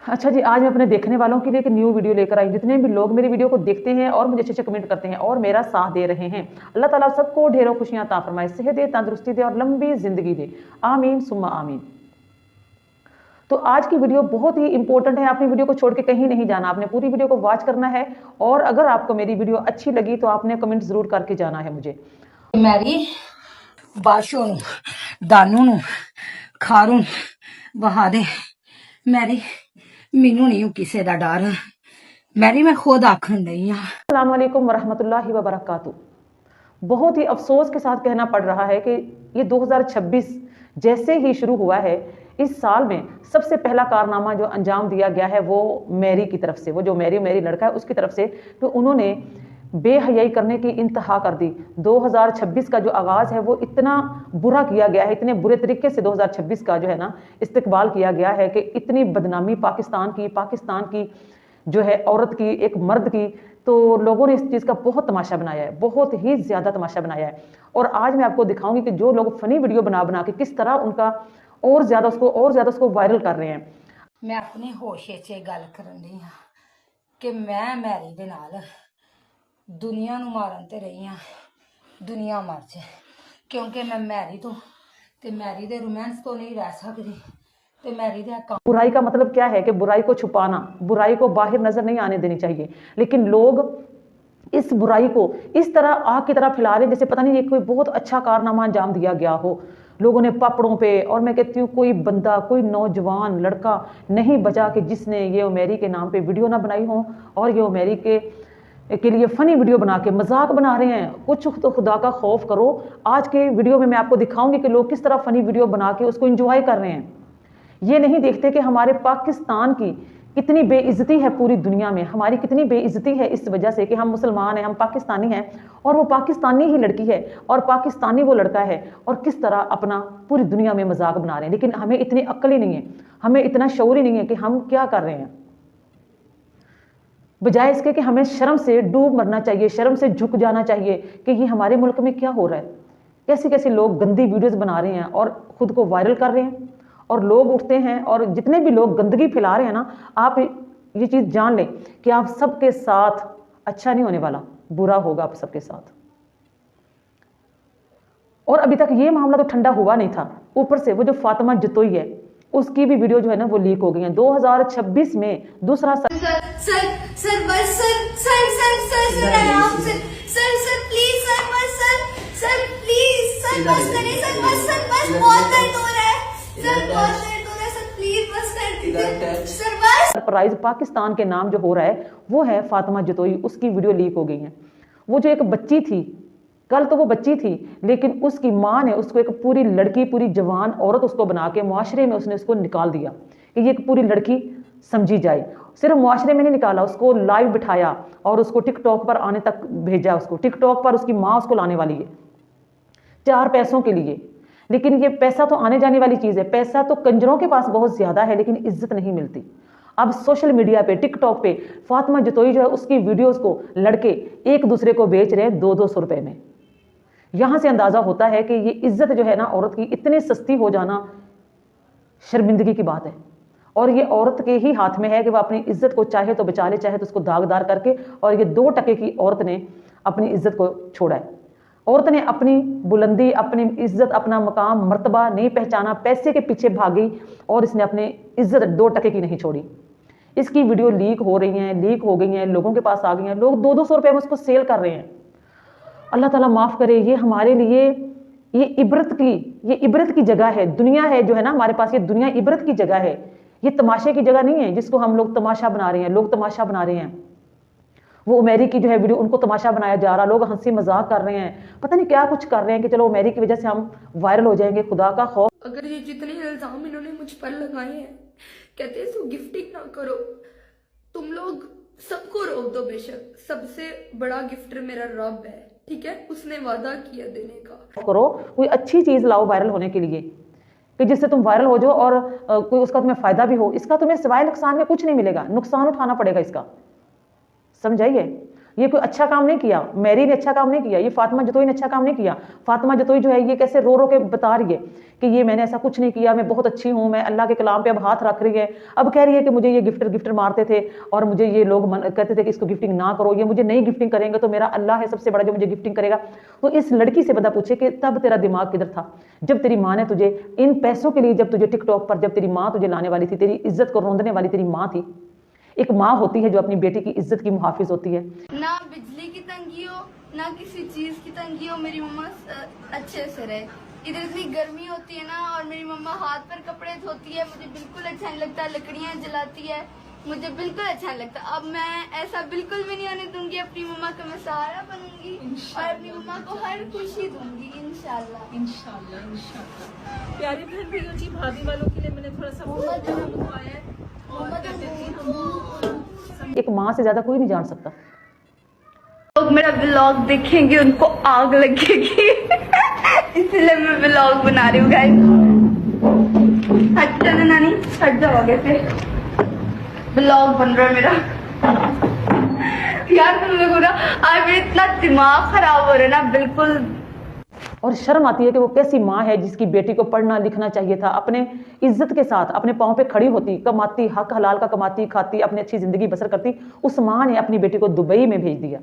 अच्छा जी, आज मैं अपने देखने वालों के लिए एक न्यू वीडियो लेकर आई। जितने भी लोग मेरी वीडियो को देखते हैं और मुझे अच्छे-अच्छे कमेंट करते हैं और मेरा साथ दे रहे हैं, अल्लाह ताला सबको ढेरों खुशियाँ अता फरमाए, सेहत दे, तंदुरुस्ती दे और लंबी ज़िंदगी दे। आमीन सुम्मा आमीन। तो आज की वीडियो बहुत ही इंपॉर्टेंट है। आपने वीडियो को छोड़ के कहीं नहीं जाना, आपने पूरी वीडियो को वॉच करना है और अगर आपको मेरी वीडियो अच्छी लगी तो आपने कमेंट ज़रूर करके जाना है मुझे। मैरी बाशो नू दानू नू खारू बहा दे मैरी, मैनू नहीं किसी का डर। मैरी मैं खुद आखन रही हाँ। अस्सलाम वालेकुम वरहमतुल्लाहि वबरकातुहू। बहुत ही अफसोस के साथ कहना पड़ रहा है कि ये 2026 जैसे ही शुरू हुआ है, इस साल में सबसे पहला कारनामा जो अंजाम दिया गया है वो मैरी की तरफ से, वो जो मैरी लड़का है उसकी तरफ से, तो उन्होंने बेहयाई करने की इंतहा कर दी। 2026 का जो आगाज़ है वो इतना बुरा किया गया है, इतने बुरे तरीके से 2026 का जो है ना इस्तकबाल किया गया है कि इतनी बदनामी पाकिस्तान की जो है औरत की, एक मर्द की, तो लोगों ने इस चीज़ का बहुत तमाशा बनाया है, बहुत ही ज़्यादा तमाशा बनाया है। और आज मैं आपको दिखाऊंगी कि जो लोग फनी वीडियो बना बना के किस तरह उनका और ज़्यादा उसको वायरल कर रहे हैं। मैं अपनी होशे च गल करन दी हाँ कि मैं मैरी दे नाल दुनिया नू मारन ते रही हाँ, दुनिया मर जाए, क्योंकि मैं मैरी तो ते मैरी दे रोमांस तो नहीं रह सकती। ते मैरी दे बुराई का मतलब क्या है कि बुराई को छुपाना, बुराई को बाहर नजर नहीं आने देनी चाहिए, लेकिन लोग इस बुराई को इस तरह आग की तरह फैला रहे जैसे पता नहीं ये कोई बहुत अच्छा कारनामा अंजाम दिया गया हो। लोगों ने पापड़ों पे, और मैं कहती हूँ कोई बंदा, कोई नौजवान लड़का नहीं बचा कि जिसने ये उमेरी के नाम पे वीडियो ना बनाई हो और ये उमेरी के लिए फनी वीडियो बना के मजाक बना रहे हैं। कुछ तो खुदा का खौफ करो। आज के वीडियो में मैं आपको दिखाऊंगी कि लोग किस तरह फनी वीडियो बना के उसको एंजॉय कर रहे हैं। ये नहीं देखते कि हमारे पाकिस्तान की कितनी बेइज्जती है पूरी दुनिया में, हमारी कितनी बेइज्जती है इस वजह से कि हम मुसलमान हैं, हम पाकिस्तानी हैं और वो पाकिस्तानी ही लड़की है और पाकिस्तानी वो लड़का है, और किस तरह अपना पूरी दुनिया में मजाक बना रहे हैं। लेकिन हमें इतनी अक्ल ही नहीं है, हमें इतना शऊर ही नहीं है कि हम क्या कर रहे हैं। बजाय इसके कि हमें शर्म से डूब मरना चाहिए, शर्म से झुक जाना चाहिए कि ये हमारे मुल्क में क्या हो रहा है। कैसे कैसे लोग गंदी वीडियोस बना रहे हैं और खुद को वायरल कर रहे हैं, और लोग उठते हैं और जितने भी लोग गंदगी फैला रहे हैं ना, आप ये चीज़ जान लें कि आप सबके साथ अच्छा नहीं होने वाला, बुरा होगा आप सबके साथ। और अभी तक ये मामला तो ठंडा हुआ नहीं था, ऊपर से वो जो फातिमा जतोई है उसकी भी वीडियो जो है ना वो लीक हो गई है। 2026 में दूसरा सर सर बस सर आराम से सर प्लीज सर बस सर प्लीज सर बस करें सर बस बहुत दर्द हो रहा है सर, बहुत दर्द हो रहा है सर, प्लीज बस कर दीजिए सर बस। सरप्राइज पाकिस्तान के नाम जो हो रहा है वो है फातिमा जतोई, उसकी वीडियो लीक हो गई है। वो जो एक बच्ची थी, कल तो वो बच्ची थी, लेकिन उसकी माँ ने उसको एक पूरी लड़की, पूरी जवान औरत उसको बना के मुआशरे में उसने उसको निकाल दिया कि ये एक पूरी लड़की समझी जाए। सिर्फ मुआशरे में नहीं निकाला, उसको लाइव बिठाया और उसको टिकटॉक पर आने तक भेजा। उसको टिकटॉक पर उसकी माँ उसको लाने वाली है 4 पैसों के लिए। लेकिन ये पैसा तो आने जाने वाली चीज़ है, पैसा तो कंजरों के पास बहुत ज़्यादा है, लेकिन इज्जत नहीं मिलती। अब सोशल मीडिया पे, टिकटॉक पे फातिमा जतोई जो है उसकी वीडियोस को लड़के एक दूसरे को बेच रहे हैं 200-200 रुपए में। यहां से अंदाजा होता है कि ये इज्जत जो है ना औरत की इतनी सस्ती हो जाना शर्मिंदगी की बात है। और ये औरत के ही हाथ में है कि वह अपनी इज्जत को चाहे तो बचा ले, चाहे तो उसको दागदार करके। और ये 2 टके की औरत ने अपनी इज्जत को छोड़ा है। औरत ने अपनी बुलंदी, अपनी इज्जत, अपना मकाम, मर्तबा नहीं पहचाना, पैसे के पीछे भागी और इसने अपनी इज्जत 2 टके की नहीं छोड़ी। इसकी वीडियो लीक हो रही हैं, लीक हो गई हैं, लोगों के पास आ गई हैं, लोग 200-200 रुपए में उसको सेल कर रहे हैं। अल्लाह ताला माफ़ करे, ये हमारे लिए ये इबरत की जगह है, दुनिया है जो है ना हमारे पास, ये दुनिया इबरत की जगह है, ये तमाशे की जगह नहीं है जिसको हम लोग तमाशा बना रहे हैं। लोग तमाशा बना रहे हैं, वो उमेरी की जो है वीडियो उनको तमाशा बनाया जा रहा, लोग हंसी मजाक कर रहे हैं, पता नहीं क्या कुछ कर रहे हैं कि चलो उमेरी की वजह से हम वायरल हो जाएंगे। खुदा का खौफ। अगर ये जितने इल्जाम इन्होंने मुझ पर लगाए हैं, कहते हैं सो गिफ्टिंग ना करो, तुम लोग सबको रोक दो, बेशक सबसे बड़ा गिफ्टर मेरा रब है, ठीक है, उसने वादा किया देने का। करो, कोई अच्छी चीज लाओ वायरल होने के लिए कि जिससे तुम वायरल हो जाओ और कोई उसका तुम्हें फायदा भी हो। इसका तुम्हें सिवाय नुकसान के कुछ नहीं मिलेगा, नुकसान उठाना पड़ेगा इसका, समझाइए। ये कोई अच्छा काम नहीं किया, मैरी ने अच्छा काम नहीं किया, ये फातिमा जतोई ने अच्छा काम नहीं किया। फातिमा जतोई जो है ये कैसे रो रो के बता रही है कि ये मैंने ऐसा कुछ नहीं किया, मैं बहुत अच्छी हूँ, मैं अल्लाह के कलाम पे अब हाथ रख रही है। अब कह रही है कि मुझे ये गिफ्टर मारते थे और मुझे ये लोग कहते थे कि इसको गिफ्टिंग ना करो, ये मुझे नहीं गिफ्टिंग करेंगे तो मेरा अल्लाह है सबसे बड़ा जो मुझे गिफ्टिंग करेगा। तो इस लड़की से बंदा पूछे कि तब तेरा दिमाग किधर था जब तेरी माँ ने तुझे इन पैसों के लिए, जब तुझे टिकटॉक पर, जब तेरी माँ तुझे लाने वाली थी, तेरी इज्जत को रौंदने वाली तेरी माँ थी। एक माँ होती है जो अपनी बेटी की इज्जत की मुहाफिज होती है। ना बिजली की तंगी हो ना किसी चीज की तंगी हो, मेरी मम्मा अच्छे से रहे। इधर इतनी गर्मी होती है ना और मेरी मम्मा हाथ पर कपड़े धोती है, मुझे बिल्कुल अच्छा नहीं लगता। लकड़ियां जलाती है, मुझे बिल्कुल अच्छा नहीं लगता। अब मैं ऐसा बिल्कुल भी नहीं होने दूंगी, अपनी मम्मा का मैं सहारा बनूंगी और अपनी मम्मा को हर खुशी दूंगी इंशाल्लाह। इंशाल्लाह इंशाल्लाह। प्यारे बहन भैया जी, भाभी वालों के लिए मैंने थोड़ा सा मंगवाया है। एक माँ से ज्यादा कोई नहीं जान सकता। लोग मेरा व्लॉग देखेंगे उनको आग लगेगी इसलिए मैं व्लॉग बना रही हूँ गाइस। हट चलो नानी, हट जाओ आगे से, व्लॉग बन रहा है मेरा। यार तुम लोगों ना आज मेरा इतना दिमाग खराब हो रहा है ना बिल्कुल। और शर्म आती है कि वो कैसी माँ है जिसकी बेटी को पढ़ना लिखना चाहिए था, अपने इज्जत के साथ अपने पाँव पे खड़ी होती, कमाती, हक हलाल का कमाती, खाती, अपनी अच्छी जिंदगी बसर करती। उस माँ ने अपनी बेटी को दुबई में भेज दिया,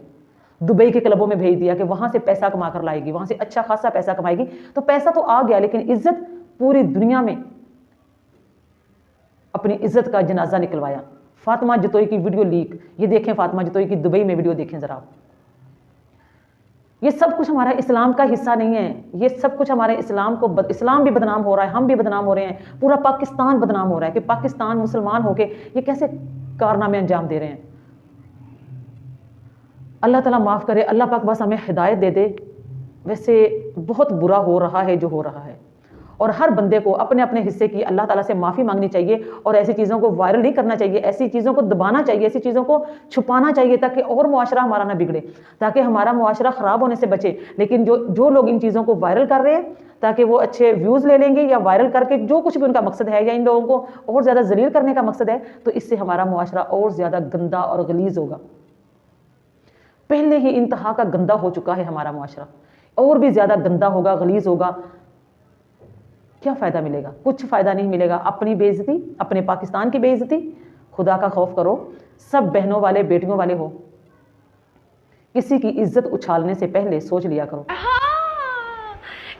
दुबई के क्लबों में भेज दिया कि वहां से पैसा कमा कर लाएगी, वहां से अच्छा खासा पैसा कमाएगी। तो पैसा तो आ गया लेकिन इज्जत पूरी दुनिया में अपनी इज्जत का जनाजा निकलवाया। फातिमा जतोई की वीडियो लीक, ये देखें फातिमा जतोई की दुबई में वीडियो देखें जरा। ये सब कुछ हमारा इस्लाम का हिस्सा नहीं है, ये सब कुछ हमारे इस्लाम भी बदनाम हो रहा है, हम भी बदनाम हो रहे हैं, पूरा पाकिस्तान बदनाम हो रहा है कि पाकिस्तान मुसलमान होके ये कैसे कारनामे अंजाम दे रहे हैं। अल्लाह ताला माफ़ करे, अल्लाह पाक बस हमें हिदायत दे दे। वैसे बहुत बुरा हो रहा है जो हो रहा है और हर बंदे को अपने अपने हिस्से की अल्लाह ताला से माफ़ी मांगनी चाहिए और ऐसी चीज़ों को वायरल नहीं करना चाहिए, ऐसी चीज़ों को दबाना चाहिए, ऐसी चीज़ों को छुपाना चाहिए ताकि और मुआशरा हमारा ना बिगड़े, ताकि हमारा मुआशरा ख़राब होने से बचे। लेकिन जो लोग इन चीज़ों को वायरल कर रहे हैं ताकि वो अच्छे व्यूज़ ले लेंगे या वायरल करके जो कुछ भी उनका मकसद है या इन लोगों को और ज़्यादा जलील करने का मकसद है, तो इससे हमारा मुआशरा और ज़्यादा गंदा और गलीज़ होगा। पहले ही इंतहा का गंदा हो चुका है हमारा मुआशरा, और भी ज़्यादा गंदा होगा, गलीज़ होगा। क्या फ़ायदा मिलेगा? कुछ फ़ायदा नहीं मिलेगा। अपनी बेइज्जती, अपने पाकिस्तान की बेइज्जती, खुदा का खौफ करो। सब बहनों वाले बेटियों वाले हो, किसी की इज्जत उछालने से पहले सोच लिया करो।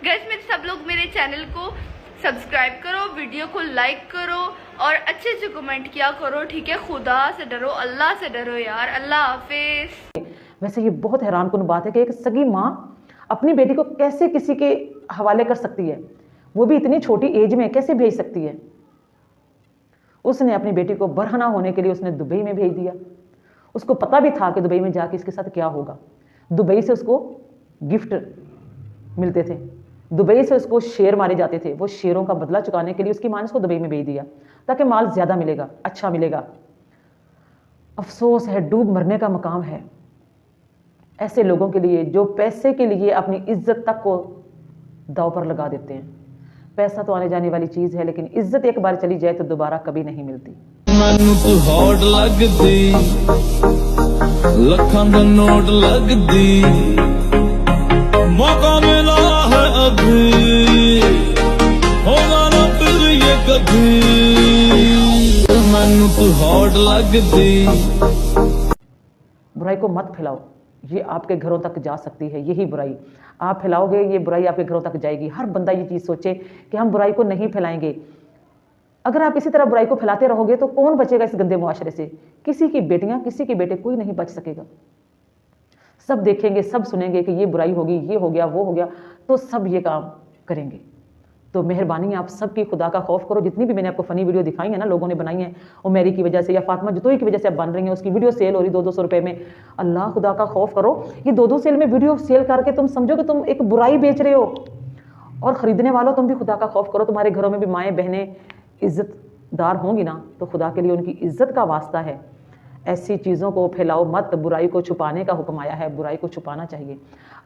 गाइस मेरे सब लोग मेरे चैनल को सब्सक्राइब करो, वीडियो को लाइक करो और अच्छे से कमेंट किया करो, ठीक है? खुदा से डरो, अल्लाह से डरो यार। अल्लाह हाफिज। वैसे ये बहुत हैरानकुन बात है कि एक सगी माँ अपनी बेटी को कैसे किसी के हवाले कर सकती है, वो भी इतनी छोटी एज में कैसे भेज सकती है। उसने अपनी बेटी को बरहना होने के लिए उसने दुबई में भेज दिया। उसको पता भी था कि दुबई में जाके इसके साथ क्या होगा। दुबई से उसको गिफ्ट मिलते थे, दुबई से उसको शेर मारे जाते थे। वो शेरों का बदला चुकाने के लिए उसकी माँ ने उसको दुबई में भेज दिया ताकि माल ज़्यादा मिलेगा, अच्छा मिलेगा। अफसोस है, डूब मरने का मकाम है ऐसे लोगों के लिए जो पैसे के लिए अपनी इज्जत तक को दांव पर लगा देते हैं। पैसा तो आने जाने वाली चीज़ है लेकिन इज्जत एक बार चली जाए तो दोबारा कभी नहीं मिलती। मैनू तू हॉट लगदी, लखां दा नोट लगदी, मौका मिला है अभी, होगा ना फिर ये कभी। मैनू तू हॉट लगदी। बुराई को मत फैलाओ, ये आपके घरों तक जा सकती है। यही बुराई आप फैलाओगे, ये बुराई आपके घरों तक जाएगी। हर बंदा ये चीज़ सोचे कि हम बुराई को नहीं फैलाएंगे। अगर आप इसी तरह बुराई को फैलाते रहोगे तो कौन बचेगा इस गंदे मुआशरे से? किसी की बेटियां, किसी के बेटे, कोई नहीं बच सकेगा। सब देखेंगे, सब सुनेंगे कि ये बुराई होगी, ये हो गया, वो हो गया, तो सब ये काम करेंगे। तो मेहरबानी आप सबकी खुदा का खौफ करो। जितनी भी मैंने आपको फ़नी वीडियो दिखाई है ना, लोगों ने बनाई है, वो मेरी की वजह से या फातिमा जतोई की वजह से अब बन रही है, उसकी वीडियो सेल हो रही 200-200 रुपये में। अल्लाह खुदा का खौफ करो। ये 2-2 सेल में वीडियो सेल करके तुम समझो कि तुम एक बुराई बेच रहे हो। और ख़रीदने वालों तुम भी खुदा का खौफ करो। तुम्हारे घरों में भी माएँ बहनें इज़्ज़तदार होंगी ना, तो खुदा के लिए उनकी इज़्ज़त का वास्ता है। ऐसी चीज़ों को फैलाओ मत। बुराई को छुपाने का हुक्म आया है, बुराई को छुपाना चाहिए।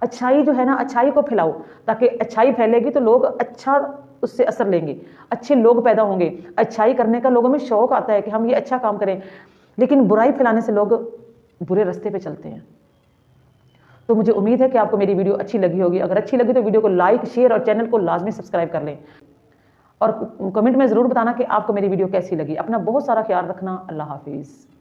अच्छाई जो है ना, अच्छाई को फैलाओ ताकि अच्छाई फैलेगी तो लोग अच्छा उससे असर लेंगे, अच्छे लोग पैदा होंगे। अच्छाई करने का लोगों में शौक आता है कि हम ये अच्छा काम करें, लेकिन बुराई फैलाने से लोग बुरे रास्ते पे चलते हैं। तो मुझे उम्मीद है कि आपको मेरी वीडियो अच्छी लगी होगी। अगर अच्छी लगी तो वीडियो को लाइक, शेयर और चैनल को लाजमी सब्सक्राइब कर लें और कमेंट में ज़रूर बताना कि आपको मेरी वीडियो कैसी लगी। अपना बहुत सारा ख्याल रखना। अल्लाह हाफिज़।